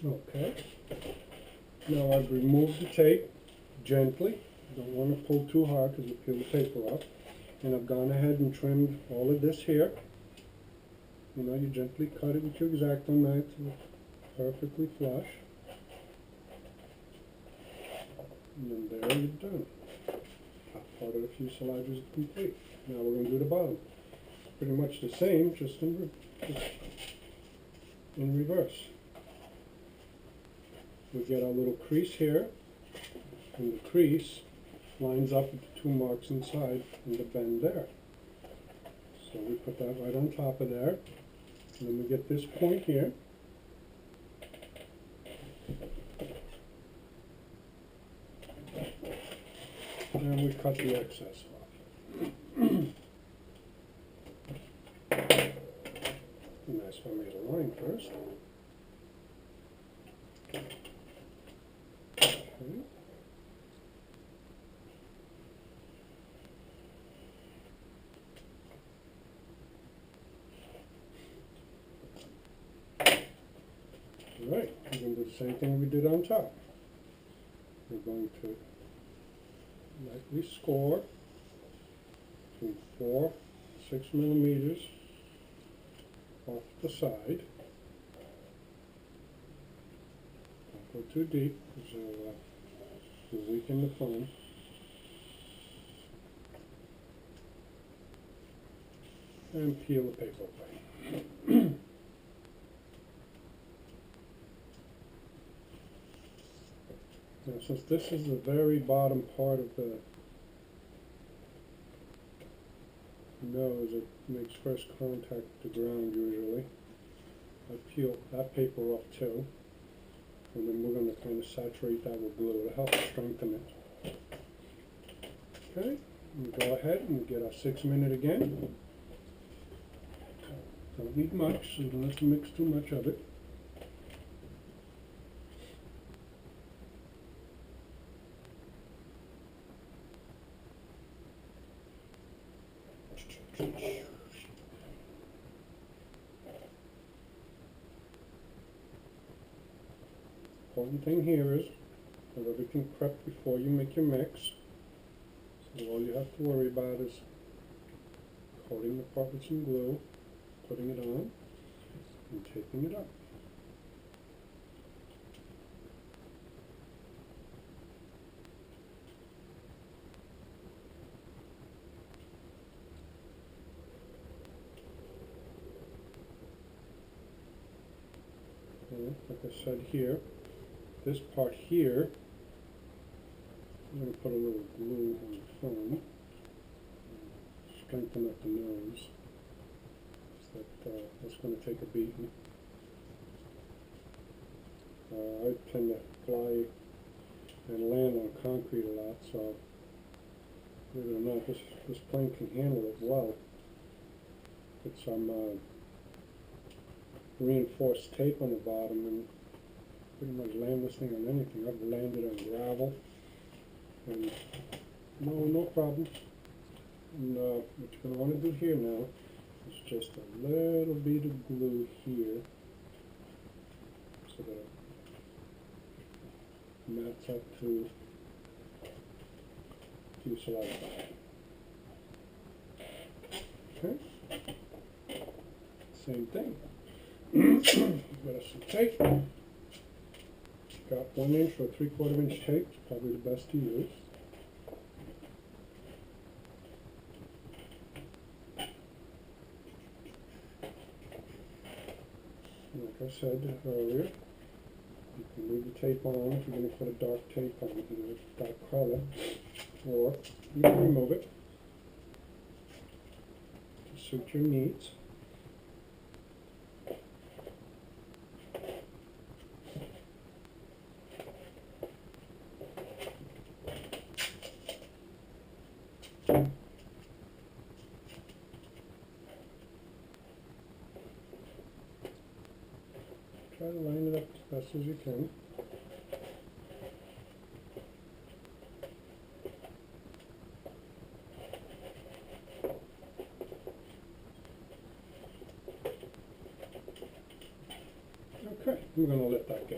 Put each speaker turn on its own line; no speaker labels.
Okay. Now I've removed the tape gently. Don't want to pull too hard because you peel the paper off. And I've gone ahead and trimmed all of this here. You know, you gently cut it with your X-Acto knife so it's perfectly flush. And then there you're done. Top part of the fuselage is complete. Now we're going to do the bottom. Pretty much the same, just in reverse. We get our little crease here, and the crease lines up with the two marks inside and the bend there. So we put that right on top of there, and then we get this point here. And we cut the excess off. Nice if I made a line first. Okay. Alright, we're going to do the same thing we did on top. We're going to lightly score between 4 and 6 millimeters off the side. Don't go too deep because you'll weaken the foam. And peel the paper away. Now, since this is the very bottom part of the nose, it makes first contact with the ground usually. I peel that paper off too, and then we're going to kind of saturate that with glue to help strengthen it. Okay, and go ahead and get our 6 minute again. Don't need much, so you don't have to mix too much of it. Important thing here is have everything prepped before you make your mix. So all you have to worry about is coating the part with some glue, putting it on, and taping it up. And like I said here, this part here, I'm going to put a little glue on the foam, strengthen up the nose. That's going to take a beating. I tend to fly and land on concrete a lot, so believe it or not, this plane can handle it well. Put some reinforced tape on the bottom and pretty much land this thing on anything. I've landed on gravel and no problem. And what you're going to want to do here now is just a little bit of glue here so that it mats up to fuselage body. Okay, same thing. Got some tape. Got 1 inch or 3/4 inch tape. It's probably the best to use. Like I said earlier, you can leave the tape on if you're going to put a dark tape on, dark color, or you can remove it to suit your needs. Try to line it up as best as you can. Okay, I'm gonna let that go.